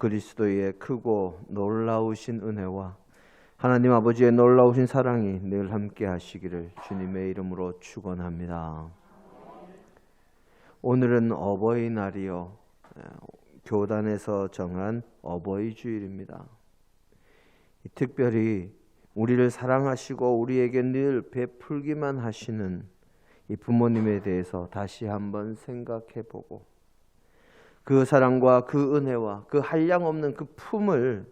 그리스도의 크고 놀라우신 은혜와 하나님 아버지의 놀라우신 사랑이 늘 함께 하시기를 주님의 이름으로 축원합니다. 오늘은 어버이날이요, 교단에서 정한 어버이 주일입니다. 특별히 우리를 사랑하시고 우리에게 늘 베풀기만 하시는 이 부모님에 대해서 다시 한번 생각해보고 그 사랑과 그 은혜와 그 한량없는 그 품을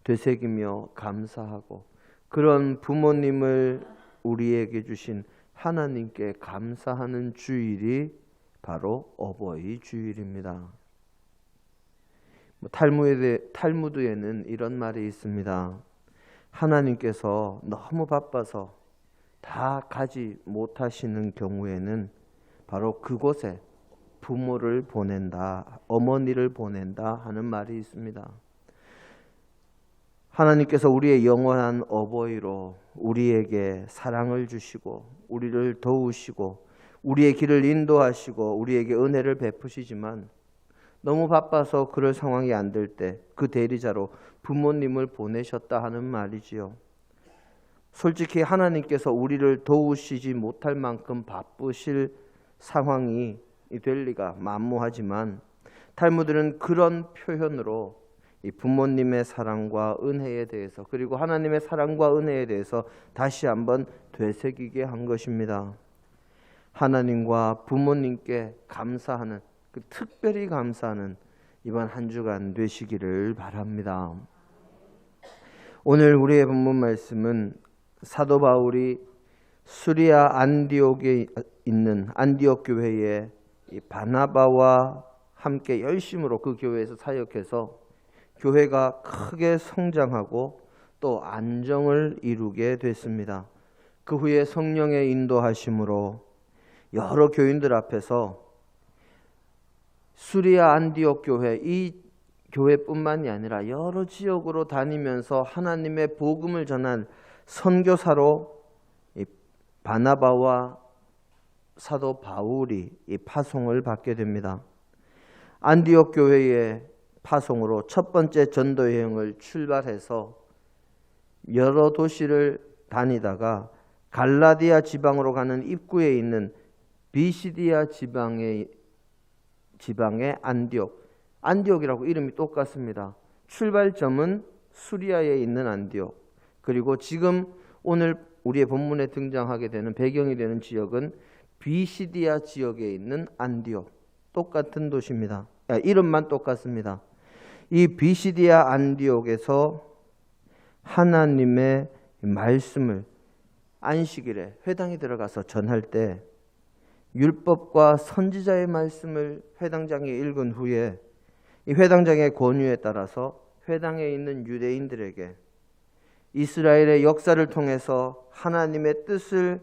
되새기며 감사하고 그런 부모님을 우리에게 주신 하나님께 감사하는 주일이 바로 어버이 주일입니다. 탈무드에는 이런 말이 있습니다. 하나님께서 너무 바빠서 다 가지 못하시는 경우에는 바로 그곳에 부모를 보낸다, 어머니를 보낸다 하는 말이 있습니다. 하나님께서 우리의 영원한 어버이로 우리에게 사랑을 주시고 우리를 도우시고 우리의 길을 인도하시고 우리에게 은혜를 베푸시지만 너무 바빠서 그럴 상황이 안 될 때 그 대리자로 부모님을 보내셨다 하는 말이지요. 솔직히 하나님께서 우리를 도우시지 못할 만큼 바쁘실 상황이 될 리가 만무하지만 탈무드는 그런 표현으로 이 부모님의 사랑과 은혜에 대해서 그리고 하나님의 사랑과 은혜에 대해서 다시 한번 되새기게 한 것입니다. 하나님과 부모님께 감사하는, 특별히 감사하는 이번 한 주간 되시기를 바랍니다. 오늘 우리의 본문 말씀은 사도 바울이 수리아 안디옥에 있는 안디옥 교회에 바나바와 함께 열심으로 그 교회에서 사역해서 교회가 크게 성장하고 또 안정을 이루게 됐습니다. 그 후에 성령의 인도하심으로 여러 교인들 앞에서 수리아 안디옥 교회, 이 교회뿐만이 아니라 여러 지역으로 다니면서 하나님의 복음을 전한 선교사로 바나바와 사도 바울이 이 파송을 받게 됩니다. 안디옥 교회의 파송으로 첫 번째 전도 여행을 출발해서 여러 도시를 다니다가 갈라디아 지방으로 가는 입구에 있는 비시디아 지방의 안디옥이라고 이름이 똑같습니다. 출발점은 수리아에 있는 안디옥, 그리고 지금 오늘 우리의 본문에 등장하게 되는 배경이 되는 지역은 비시디아 지역에 있는 안디옥, 똑같은 도시입니다. 이름만 똑같습니다. 이 비시디아 안디옥에서 하나님의 말씀을 안식일에 회당에 들어가서 전할 때 율법과 선지자의 말씀을 회당장에 읽은 후에 이 회당장의 권유에 따라서 회당에 있는 유대인들에게 이스라엘의 역사를 통해서 하나님의 뜻을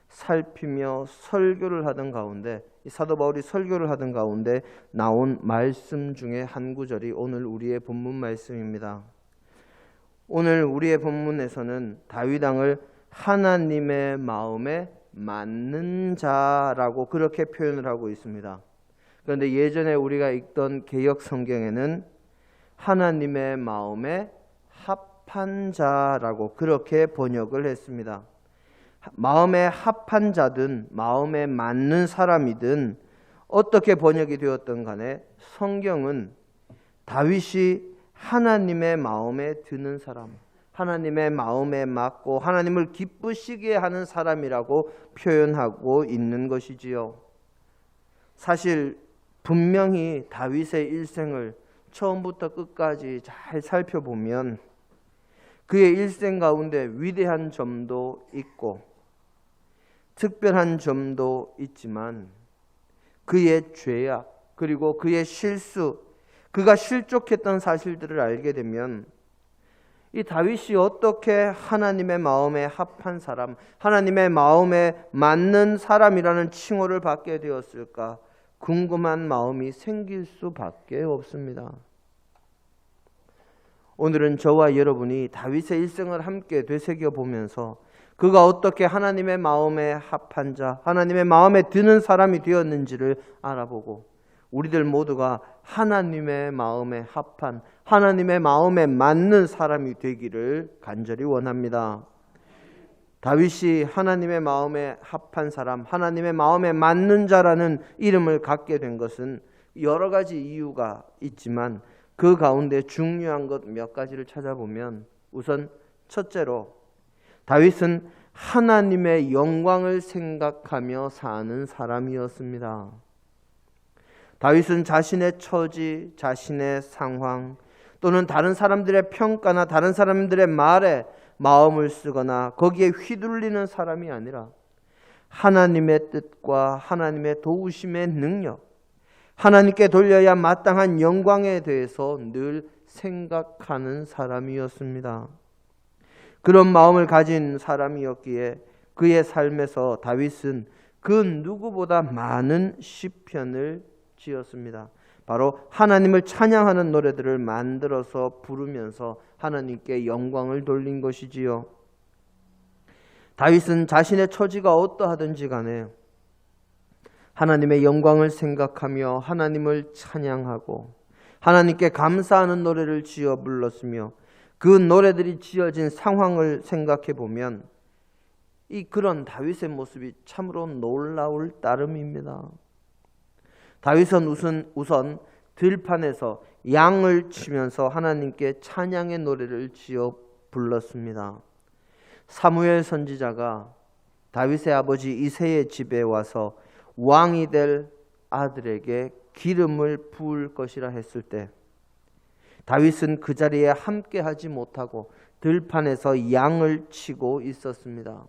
살피며 설교를 하던 가운데, 사도 바울이 설교를 하던 가운데 나온 말씀 중에 한 구절이 오늘 우리의 본문 말씀입니다. 오늘 우리의 본문에서는 다윗 왕을 하나님의 마음에 맞는 자라고 그렇게 표현을 하고 있습니다. 그런데 예전에 우리가 읽던 개역 성경에는 하나님의 마음에 합한 자라고 그렇게 번역을 했습니다. 마음에 합한 자든 마음에 맞는 사람이든 어떻게 번역이 되었든 간에 성경은 다윗이 하나님의 마음에 드는 사람, 하나님의 마음에 맞고 하나님을 기쁘시게 하는 사람이라고 표현하고 있는 것이지요. 사실 분명히 다윗의 일생을 처음부터 끝까지 잘 살펴보면 그의 일생 가운데 위대한 점도 있고 특별한 점도 있지만 그의 죄악 그리고 그의 실수, 그가 실족했던 사실들을 알게 되면 이 다윗이 어떻게 하나님의 마음에 합한 사람, 하나님의 마음에 맞는 사람이라는 칭호를 받게 되었을까 궁금한 마음이 생길 수밖에 없습니다. 오늘은 저와 여러분이 다윗의 일생을 함께 되새겨보면서 그가 어떻게 하나님의 마음에 합한 자, 하나님의 마음에 드는 사람이 되었는지를 알아보고 우리들 모두가 하나님의 마음에 합한, 하나님의 마음에 맞는 사람이 되기를 간절히 원합니다. 다윗이 하나님의 마음에 합한 사람, 하나님의 마음에 맞는 자라는 이름을 갖게 된 것은 여러 가지 이유가 있지만 그 가운데 중요한 것 몇 가지를 찾아보면 우선 첫째로 다윗은 하나님의 영광을 생각하며 사는 사람이었습니다. 다윗은 자신의 처지, 자신의 상황 또는 다른 사람들의 평가나 다른 사람들의 말에 마음을 쓰거나 거기에 휘둘리는 사람이 아니라 하나님의 뜻과 하나님의 도우심의 능력, 하나님께 돌려야 마땅한 영광에 대해서 늘 생각하는 사람이었습니다. 그런 마음을 가진 사람이었기에 그의 삶에서 다윗은 그 누구보다 많은 시편을 지었습니다. 바로 하나님을 찬양하는 노래들을 만들어서 부르면서 하나님께 영광을 돌린 것이지요. 다윗은 자신의 처지가 어떠하든지 간에 하나님의 영광을 생각하며 하나님을 찬양하고 하나님께 감사하는 노래를 지어 불렀으며 그 노래들이 지어진 상황을 생각해 보면 그런 다윗의 모습이 참으로 놀라울 따름입니다. 다윗은 우선 들판에서 양을 치면서 하나님께 찬양의 노래를 지어 불렀습니다. 사무엘 선지자가 다윗의 아버지 이새의 집에 와서 왕이 될 아들에게 기름을 부을 것이라 했을 때 다윗은 그 자리에 함께하지 못하고 들판에서 양을 치고 있었습니다.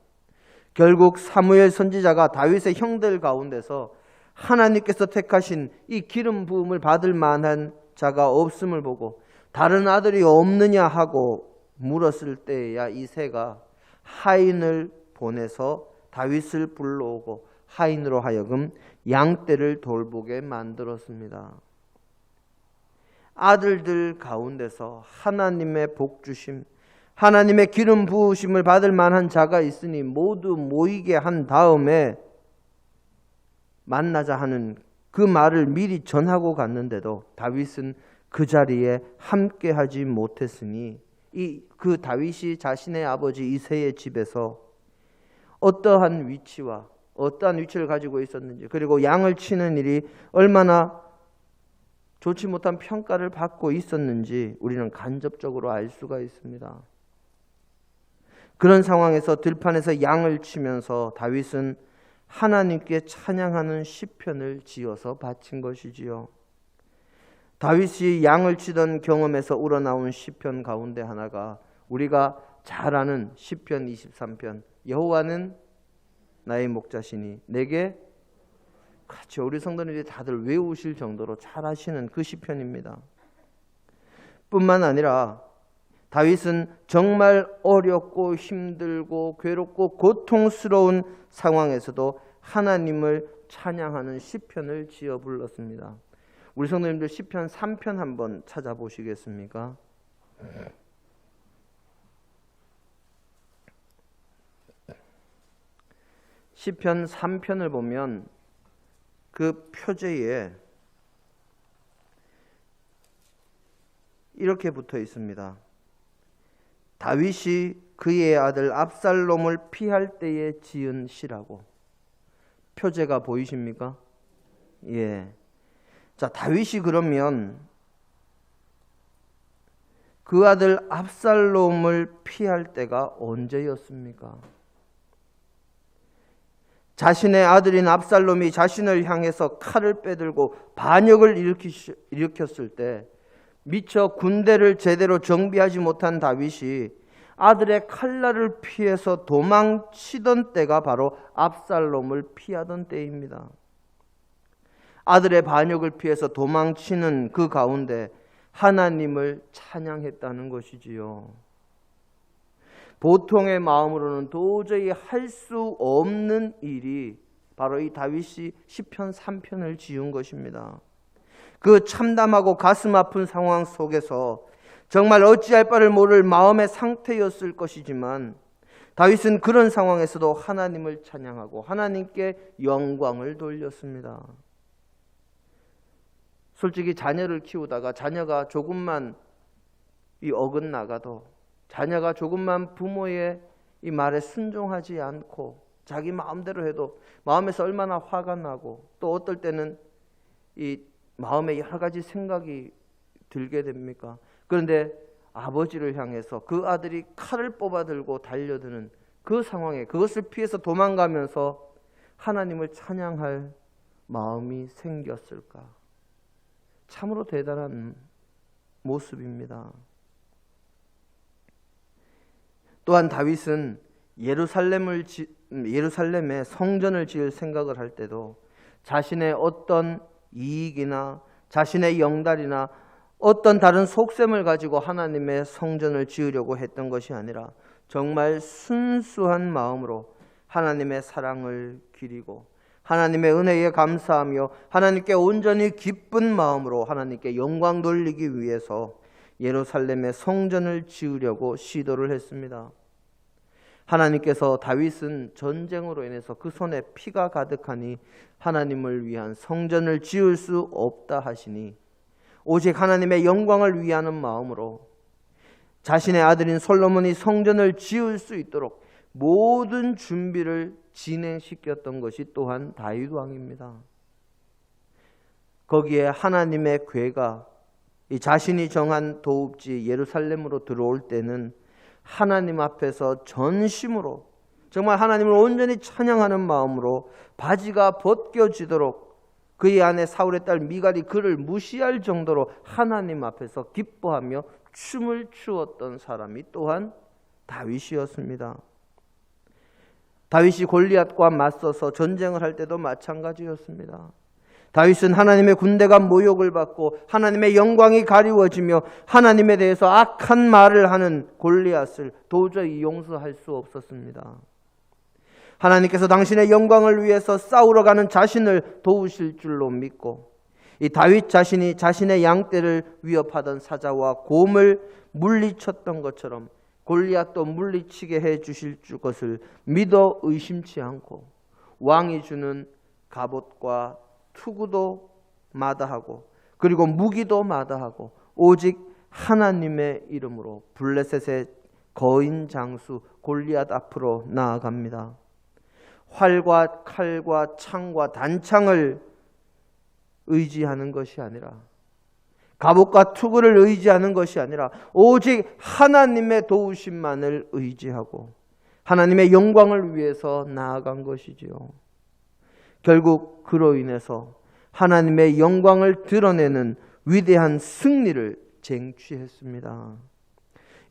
결국 사무엘 선지자가 다윗의 형들 가운데서 하나님께서 택하신 이 기름 부음을 받을 만한 자가 없음을 보고 다른 아들이 없느냐 하고 물었을 때에야 이새가 하인을 보내서 다윗을 불러오고 하인으로 하여금 양떼를 돌보게 만들었습니다. 아들들 가운데서 하나님의 복주심, 하나님의 기름 부으심을 받을 만한 자가 있으니 모두 모이게 한 다음에 만나자 하는 그 말을 미리 전하고 갔는데도 다윗은 그 자리에 함께하지 못했으니 그 다윗이 자신의 아버지 이새의 집에서 어떠한 위치를 가지고 있었는지, 그리고 양을 치는 일이 얼마나 좋지 못한 평가를 받고 있었는지 우리는 간접적으로 알 수가 있습니다. 그런 상황에서 들판에서 양을 치면서 다윗은 하나님께 찬양하는 시편을 지어서 바친 것이지요. 다윗이 양을 치던 경험에서 우러나온 시편 가운데 하나가 우리가 잘 아는 시편 23편, 여호와는 나의 목자시니 내게, 그렇죠, 우리 성도님들이 다들 외우실 정도로 잘 아시는 그 시편입니다. 뿐만 아니라 다윗은 정말 어렵고 힘들고 괴롭고 고통스러운 상황에서도 하나님을 찬양하는 시편을 지어 불렀습니다. 우리 성도님들 시편 3편 한번 찾아보시겠습니까? 시편 3편을 보면 그 표제에 이렇게 붙어 있습니다. 다윗이 그의 아들 압살롬을 피할 때에 지은 시라고. 표제가 보이십니까? 예. 자, 다윗이 그러면 그 아들 압살롬을 피할 때가 언제였습니까? 자신의 아들인 압살롬이 자신을 향해서 칼을 빼들고 반역을 일으켰을 때 미처 군대를 제대로 정비하지 못한 다윗이 아들의 칼날을 피해서 도망치던 때가 바로 압살롬을 피하던 때입니다. 아들의 반역을 피해서 도망치는 그 가운데 하나님을 찬양했다는 것이지요. 보통의 마음으로는 도저히 할 수 없는 일이 바로 이 다윗이 시편 3편을 지은 것입니다. 그 참담하고 가슴 아픈 상황 속에서 정말 어찌할 바를 모를 마음의 상태였을 것이지만 다윗은 그런 상황에서도 하나님을 찬양하고 하나님께 영광을 돌렸습니다. 솔직히 자녀를 키우다가 자녀가 조금만 이 어긋나가도 자녀가 조금만 부모의 이 말에 순종하지 않고 자기 마음대로 해도 마음에서 얼마나 화가 나고 또 어떨 때는 이 마음에 여러 가지 생각이 들게 됩니까? 그런데 아버지를 향해서 그 아들이 칼을 뽑아 들고 달려드는 그 상황에 그것을 피해서 도망가면서 하나님을 찬양할 마음이 생겼을까? 참으로 대단한 모습입니다. 또한 다윗은 예루살렘에 성전을 지을 생각을 할 때도 자신의 어떤 이익이나 자신의 영달이나 어떤 다른 속셈을 가지고 하나님의 성전을 지으려고 했던 것이 아니라 정말 순수한 마음으로 하나님의 사랑을 기리고 하나님의 은혜에 감사하며 하나님께 온전히 기쁜 마음으로 하나님께 영광 돌리기 위해서 예루살렘에 성전을 지으려고 시도를 했습니다. 하나님께서 다윗은 전쟁으로 인해서 그 손에 피가 가득하니 하나님을 위한 성전을 지을 수 없다 하시니 오직 하나님의 영광을 위하는 마음으로 자신의 아들인 솔로몬이 성전을 지을 수 있도록 모든 준비를 진행시켰던 것이 또한 다윗 왕입니다. 거기에 하나님의 궤가 자신이 정한 도읍지 예루살렘으로 들어올 때는 하나님 앞에서 전심으로 정말 하나님을 온전히 찬양하는 마음으로 바지가 벗겨지도록 그의 아내 사울의 딸 미갈이 그를 무시할 정도로 하나님 앞에서 기뻐하며 춤을 추었던 사람이 또한 다윗이었습니다. 다윗이 골리앗과 맞서서 전쟁을 할 때도 마찬가지였습니다. 다윗은 하나님의 군대가 모욕을 받고 하나님의 영광이 가리워지며 하나님에 대해서 악한 말을 하는 골리앗을 도저히 용서할 수 없었습니다. 하나님께서 당신의 영광을 위해서 싸우러 가는 자신을 도우실 줄로 믿고 이 다윗 자신이 자신의 양떼를 위협하던 사자와 곰을 물리쳤던 것처럼 골리앗도 물리치게 해 주실 것을 믿어 의심치 않고 왕이 주는 갑옷과 투구도 마다하고 그리고 무기도 마다하고 오직 하나님의 이름으로 블레셋의 거인 장수 골리앗 앞으로 나아갑니다. 활과 칼과 창과 단창을 의지하는 것이 아니라 갑옷과 투구를 의지하는 것이 아니라 오직 하나님의 도우심만을 의지하고 하나님의 영광을 위해서 나아간 것이지요. 결국 그로 인해서 하나님의 영광을 드러내는 위대한 승리를 쟁취했습니다.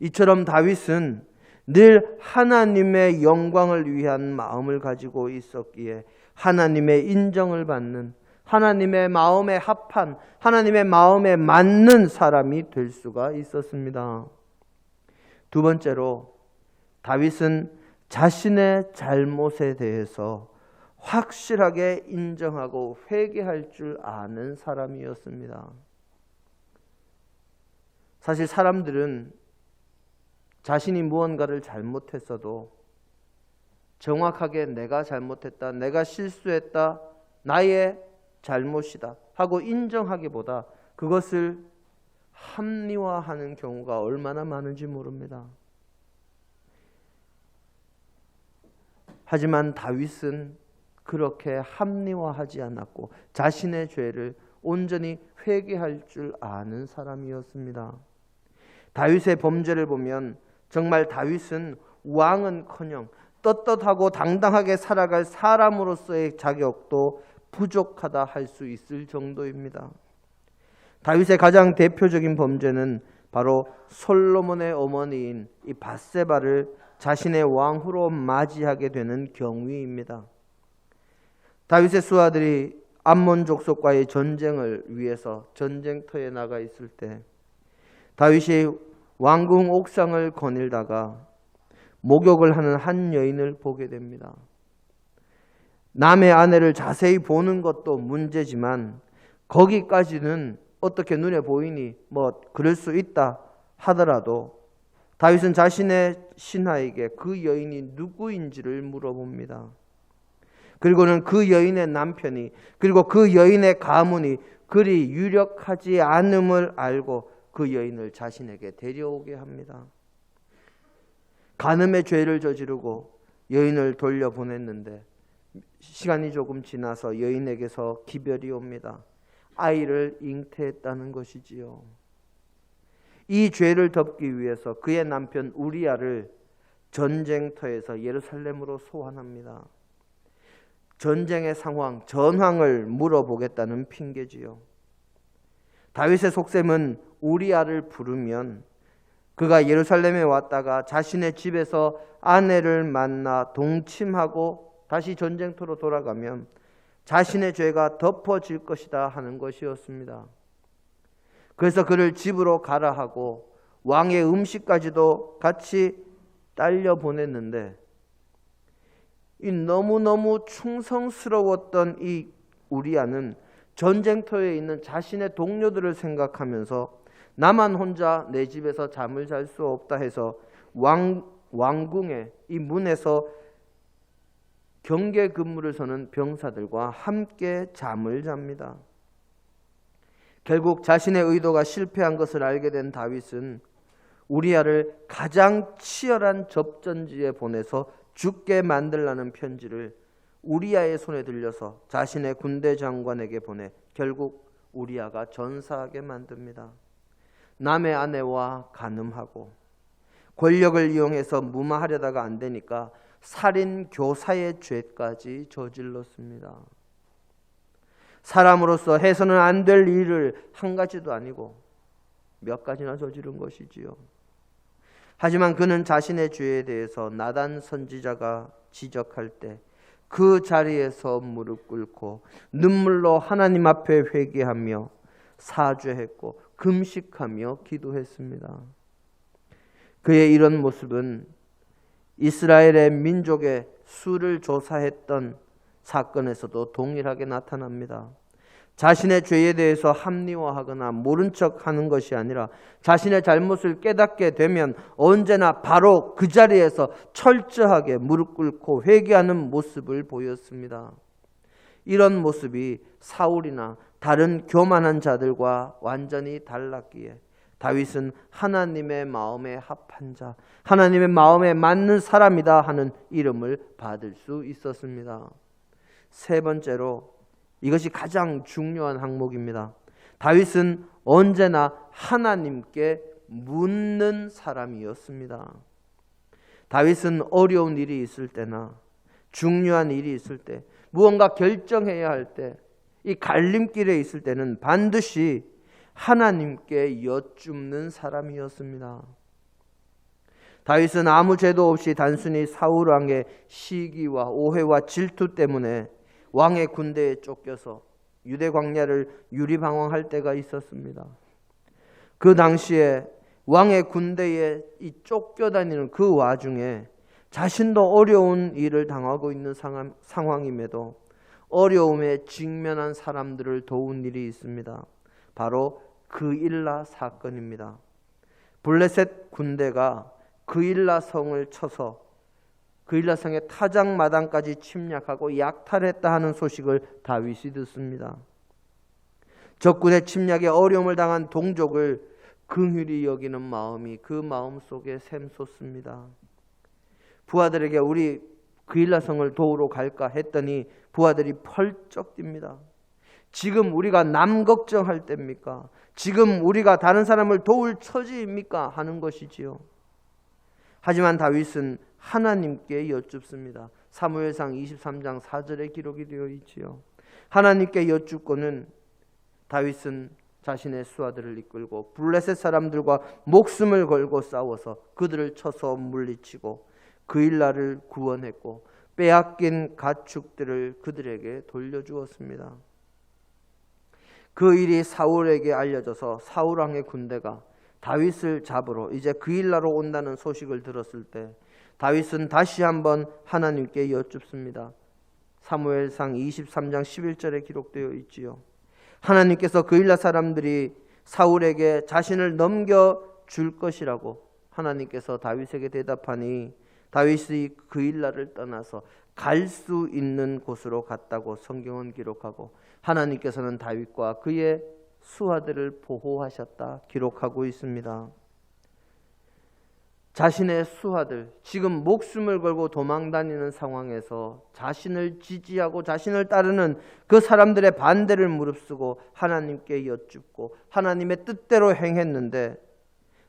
이처럼 다윗은 늘 하나님의 영광을 위한 마음을 가지고 있었기에 하나님의 인정을 받는 하나님의 마음에 합한 하나님의 마음에 맞는 사람이 될 수가 있었습니다. 두 번째로 다윗은 자신의 잘못에 대해서 확실하게 인정하고 회개할 줄 아는 사람이었습니다. 사실 사람들은 자신이 무언가를 잘못했어도 정확하게 내가 잘못했다, 내가 실수했다, 나의 잘못이다 하고 인정하기보다 그것을 합리화하는 경우가 얼마나 많은지 모릅니다. 하지만 다윗은 그렇게 합리화하지 않았고 자신의 죄를 온전히 회개할 줄 아는 사람이었습니다. 다윗의 범죄를 보면 정말 다윗은 왕은커녕 떳떳하고 당당하게 살아갈 사람으로서의 자격도 부족하다 할 수 있을 정도입니다. 다윗의 가장 대표적인 범죄는 바로 솔로몬의 어머니인 이 밧세바를 자신의 왕후로 맞이하게 되는 경위입니다. 다윗의 수하들이 암몬 족속과의 전쟁을 위해서 전쟁터에 나가 있을 때 다윗이 왕궁 옥상을 거닐다가 목욕을 하는 한 여인을 보게 됩니다. 남의 아내를 자세히 보는 것도 문제지만 거기까지는 어떻게 눈에 보이니 그럴 수 있다 하더라도 다윗은 자신의 신하에게 그 여인이 누구인지를 물어봅니다. 그리고는 그 여인의 남편이 그리고 그 여인의 가문이 그리 유력하지 않음을 알고 그 여인을 자신에게 데려오게 합니다. 간음의 죄를 저지르고 여인을 돌려보냈는데 시간이 조금 지나서 여인에게서 기별이 옵니다. 아이를 잉태했다는 것이지요. 이 죄를 덮기 위해서 그의 남편 우리아를 전쟁터에서 예루살렘으로 소환합니다. 전쟁의 상황, 전황을 물어보겠다는 핑계지요. 다윗의 속셈은 우리아를 부르면 그가 예루살렘에 왔다가 자신의 집에서 아내를 만나 동침하고 다시 전쟁터로 돌아가면 자신의 죄가 덮어질 것이다 하는 것이었습니다. 그래서 그를 집으로 가라 하고 왕의 음식까지도 같이 딸려 보냈는데 이 너무너무 충성스러웠던 이 우리아는 전쟁터에 있는 자신의 동료들을 생각하면서 나만 혼자 내 집에서 잠을 잘 수 없다 해서 왕궁의 이 문에서 경계 근무를 서는 병사들과 함께 잠을 잡니다. 결국 자신의 의도가 실패한 것을 알게 된 다윗은 우리아를 가장 치열한 접전지에 보내서 죽게 만들라는 편지를 우리아의 손에 들려서 자신의 군대 장관에게 보내 결국 우리아가 전사하게 만듭니다. 남의 아내와 간음하고 권력을 이용해서 무마하려다가 안 되니까 살인 교사의 죄까지 저질렀습니다. 사람으로서 해서는 안 될 일을 한 가지도 아니고 몇 가지나 저지른 것이지요. 하지만 그는 자신의 죄에 대해서 나단 선지자가 지적할 때 그 자리에서 무릎 꿇고 눈물로 하나님 앞에 회개하며 사죄했고 금식하며 기도했습니다. 그의 이런 모습은 이스라엘의 민족의 수를 조사했던 사건에서도 동일하게 나타납니다. 자신의 죄에 대해서 합리화하거나 모른 척하는 것이 아니라 자신의 잘못을 깨닫게 되면 언제나 바로 그 자리에서 철저하게 무릎 꿇고 회개하는 모습을 보였습니다. 이런 모습이 사울이나 다른 교만한 자들과 완전히 달랐기에 다윗은 하나님의 마음에 합한 자, 하나님의 마음에 맞는 사람이다 하는 이름을 받을 수 있었습니다. 세 번째로 이것이 가장 중요한 항목입니다. 다윗은 언제나 하나님께 묻는 사람이었습니다. 다윗은 어려운 일이 있을 때나 중요한 일이 있을 때, 무언가 결정해야 할 때, 이 갈림길에 있을 때는 반드시 하나님께 여쭙는 사람이었습니다. 다윗은 아무 죄도 없이 단순히 사울 왕의 시기와 오해와 질투 때문에 왕의 군대에 쫓겨서 유대 광야를 유리방황할 때가 있었습니다. 그 당시에 왕의 군대에 이 쫓겨다니는 그 와중에 자신도 어려운 일을 당하고 있는 상황임에도 어려움에 직면한 사람들을 도운 일이 있습니다. 바로 그일라 사건입니다. 블레셋 군대가 그일라 성을 쳐서 그일라 성의 타작마당까지 침략하고 약탈했다 하는 소식을 다윗이 듣습니다. 적군의 침략에 어려움을 당한 동족을 긍휼히 여기는 마음이 그 마음 속에 샘솟습니다. 부하들에게 우리 그일라 성을 도우러 갈까 했더니 부하들이 펄쩍 뜁니다. 지금 우리가 남 걱정할 때입니까? 지금 우리가 다른 사람을 도울 처지입니까? 하는 것이지요. 하지만 다윗은 하나님께 여쭙습니다. 사무엘상 23장 4절에 기록이 되어 있지요. 하나님께 여쭙고는 다윗은 자신의 수하들을 이끌고 블레셋 사람들과 목숨을 걸고 싸워서 그들을 쳐서 물리치고 그일라를 구원했고 빼앗긴 가축들을 그들에게 돌려주었습니다. 그 일이 사울에게 알려져서 사울 왕의 군대가 다윗을 잡으러 이제 그일라로 온다는 소식을 들었을 때 다윗은 다시 한번 하나님께 여쭙습니다. 사무엘상 23장 11절에 기록되어 있지요. 하나님께서 그일라 사람들이 사울에게 자신을 넘겨줄 것이라고 하나님께서 다윗에게 대답하니 다윗이 그일라를 떠나서 갈 수 있는 곳으로 갔다고 성경은 기록하고 하나님께서는 다윗과 그의 수하들을 보호하셨다 기록하고 있습니다. 자신의 수하들, 지금 목숨을 걸고 도망다니는 상황에서 자신을 지지하고 자신을 따르는 그 사람들의 반대를 무릅쓰고 하나님께 여쭙고 하나님의 뜻대로 행했는데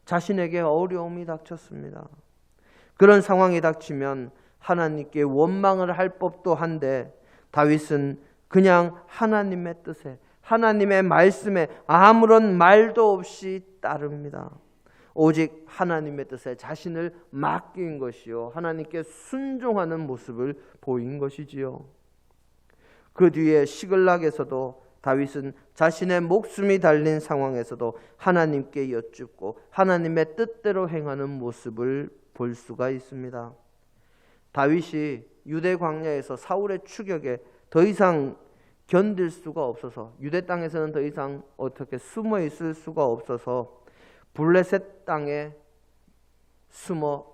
자신에게 어려움이 닥쳤습니다. 그런 상황이 닥치면 하나님께 원망을 할 법도 한데 다윗은 그냥 하나님의 뜻에, 하나님의 말씀에 아무런 말도 없이 따릅니다. 오직 하나님의 뜻에 자신을 맡긴 것이요, 하나님께 순종하는 모습을 보인 것이지요. 그 뒤에 시글락에서도 다윗은 자신의 목숨이 달린 상황에서도 하나님께 여쭙고 하나님의 뜻대로 행하는 모습을 볼 수가 있습니다. 다윗이 유대 광야에서 사울의 추격에 더 이상 견딜 수가 없어서, 유대 땅에서는 더 이상 어떻게 숨어 있을 수가 없어서 블레셋 땅에 숨어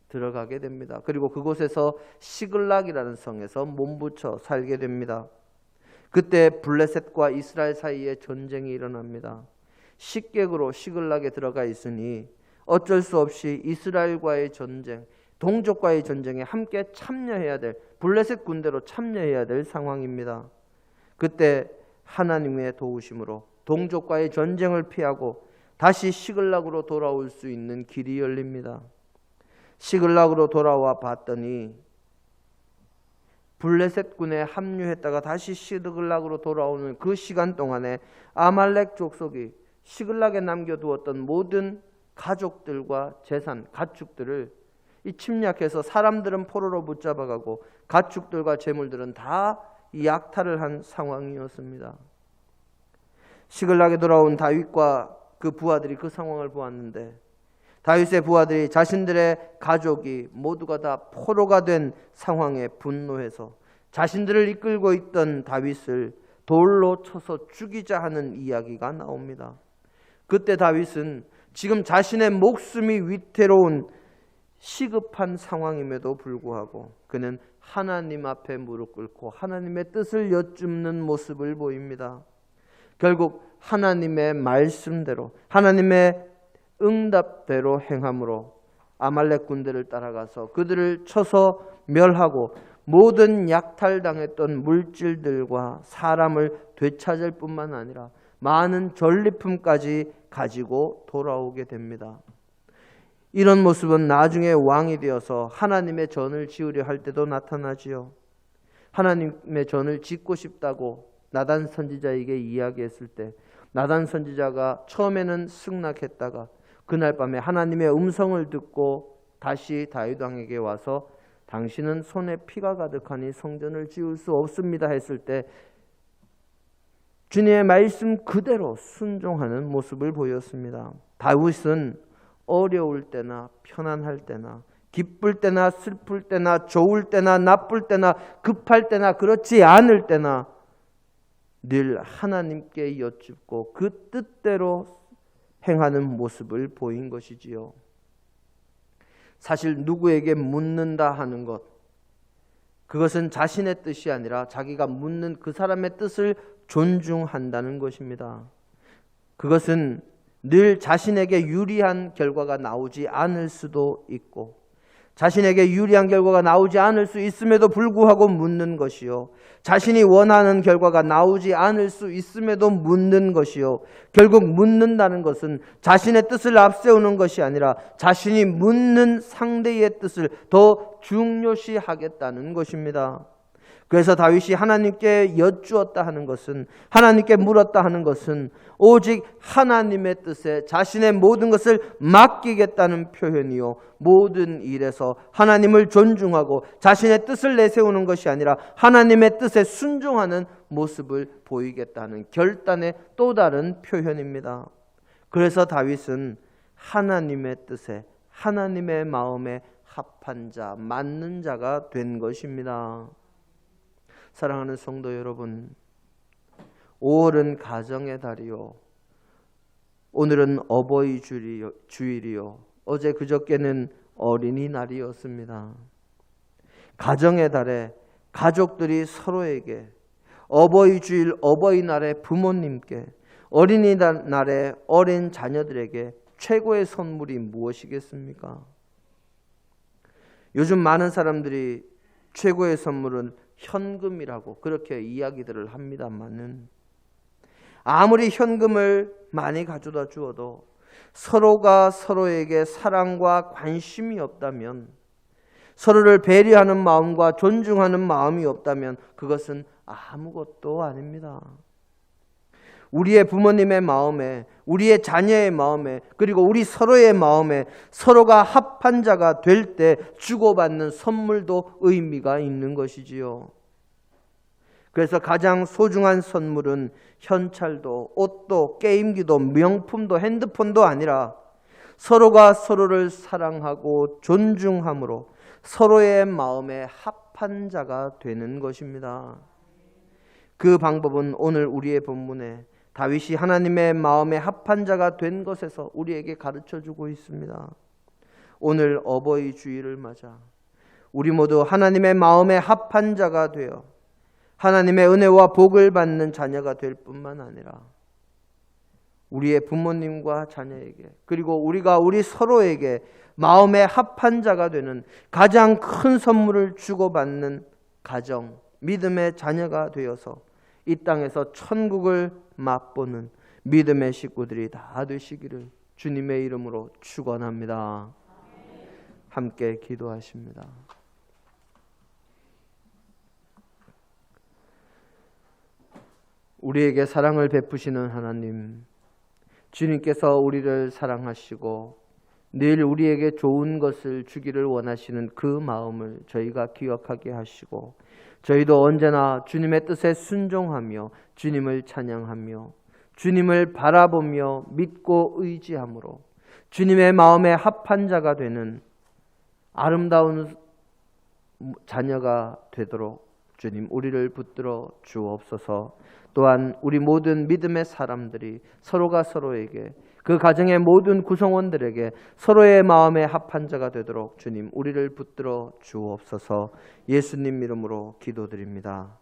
들어가게 됩니다. 그리고 그곳에서 시글락이라는 성에서 몸부쳐 살게 됩니다. 그때 블레셋과 이스라엘 사이에 전쟁이 일어납니다. 식객으로 시글락에 들어가 있으니 어쩔 수 없이 이스라엘과의 전쟁, 동족과의 전쟁에 함께 참여해야 될, 블레셋 군대로 참여해야 될 상황입니다. 그때 하나님의 도우심으로 동족과의 전쟁을 피하고 다시 시글락으로 돌아올 수 있는 길이 열립니다. 시글락으로 돌아와 봤더니 블레셋 군에 합류했다가 다시 시글락으로 돌아오는 그 시간 동안에 아말렉 족속이 시글락에 남겨두었던 모든 가족들과 재산, 가축들을 침략해서 사람들은 포로로 붙잡아가고 가축들과 재물들은 다 약탈을 한 상황이었습니다. 시글락에 돌아온 다윗과 그 부하들이 그 상황을 보았는데 다윗의 부하들이 자신들의 가족이 모두가 다 포로가 된 상황에 분노해서 자신들을 이끌고 있던 다윗을 돌로 쳐서 죽이자 하는 이야기가 나옵니다. 그때 다윗은 지금 자신의 목숨이 위태로운 시급한 상황임에도 불구하고 그는 하나님 앞에 무릎 꿇고 하나님의 뜻을 여쭙는 모습을 보입니다. 결국 하나님의 말씀대로, 하나님의 응답대로 행함으로 아말렉 군대를 따라가서 그들을 쳐서 멸하고 모든 약탈당했던 물질들과 사람을 되찾을 뿐만 아니라 많은 전리품까지 가지고 돌아오게 됩니다. 이런 모습은 나중에 왕이 되어서 하나님의 전을 지으려 할 때도 나타나지요. 하나님의 전을 짓고 싶다고 나단 선지자에게 이야기했을 때 나단 선지자가 처음에는 승낙했다가 그날 밤에 하나님의 음성을 듣고 다시 다윗 왕에게 와서 당신은 손에 피가 가득하니 성전을 지을 수 없습니다 했을 때 주님의 말씀 그대로 순종하는 모습을 보였습니다. 다윗은 어려울 때나 편안할 때나 기쁠 때나 슬플 때나 좋을 때나 나쁠 때나 급할 때나 그렇지 않을 때나 늘 하나님께 여쭙고 그 뜻대로 행하는 모습을 보인 것이지요. 사실 누구에게 묻는다 하는 것, 그것은 자신의 뜻이 아니라 자기가 묻는 그 사람의 뜻을 존중한다는 것입니다. 그것은 늘 자신에게 유리한 결과가 나오지 않을 수도 있고 자신에게 유리한 결과가 나오지 않을 수 있음에도 불구하고 묻는 것이요, 자신이 원하는 결과가 나오지 않을 수 있음에도 묻는 것이요, 결국 묻는다는 것은 자신의 뜻을 앞세우는 것이 아니라 자신이 묻는 상대의 뜻을 더 중요시하겠다는 것입니다. 그래서 다윗이 하나님께 여쭈었다 하는 것은, 하나님께 물었다 하는 것은 오직 하나님의 뜻에 자신의 모든 것을 맡기겠다는 표현이요, 모든 일에서 하나님을 존중하고 자신의 뜻을 내세우는 것이 아니라 하나님의 뜻에 순종하는 모습을 보이겠다는 결단의 또 다른 표현입니다. 그래서 다윗은 하나님의 뜻에, 하나님의 마음에 합한 자, 맞는 자가 된 것입니다. 사랑하는 성도 여러분, 5월은 가정의 달이요, 오늘은 어버이 주일이요, 어제 그저께는 어린이날이었습니다. 가정의 달에 가족들이 서로에게, 어버이 주일 어버이날에 부모님께, 어린이날에 어린 자녀들에게 최고의 선물이 무엇이겠습니까? 요즘 많은 사람들이 최고의 선물은 현금이라고 그렇게 이야기들을 합니다만은, 아무리 현금을 많이 가져다 주어도 서로가 서로에게 사랑과 관심이 없다면, 서로를 배려하는 마음과 존중하는 마음이 없다면 그것은 아무것도 아닙니다. 우리의 부모님의 마음에, 우리의 자녀의 마음에, 그리고 우리 서로의 마음에 서로가 합한 자가 될 때 주고받는 선물도 의미가 있는 것이지요. 그래서 가장 소중한 선물은 현찰도, 옷도, 게임기도, 명품도, 핸드폰도 아니라 서로가 서로를 사랑하고 존중함으로 서로의 마음에 합한 자가 되는 것입니다. 그 방법은 오늘 우리의 본문에 다윗이 하나님의 마음에 합한 자가 된 것에서 우리에게 가르쳐주고 있습니다. 오늘 어버이 주일을 맞아 우리 모두 하나님의 마음에 합한 자가 되어 하나님의 은혜와 복을 받는 자녀가 될 뿐만 아니라 우리의 부모님과 자녀에게, 그리고 우리가 우리 서로에게 마음에 합한 자가 되는 가장 큰 선물을 주고받는 가정, 믿음의 자녀가 되어서 이 땅에서 천국을 맛보는 믿음의 식구들이 다 되시기를 주님의 이름으로 축원합니다. 함께 기도하십니다. 우리에게 사랑을 베푸시는 하나님, 주님께서 우리를 사랑하시고 늘 우리에게 좋은 것을 주기를 원하시는 그 마음을 저희가 기억하게 하시고, 저희도 언제나 주님의 뜻에 순종하며 주님을 찬양하며 주님을 바라보며 믿고 의지함으로 주님의 마음에 합한 자가 되는 아름다운 자녀가 되도록 주님 우리를 붙들어 주옵소서. 또한 우리 모든 믿음의 사람들이 서로가 서로에게, 그 가정의 모든 구성원들에게 서로의 마음에 합한 자가 되도록 주님 우리를 붙들어 주옵소서. 예수님 이름으로 기도드립니다.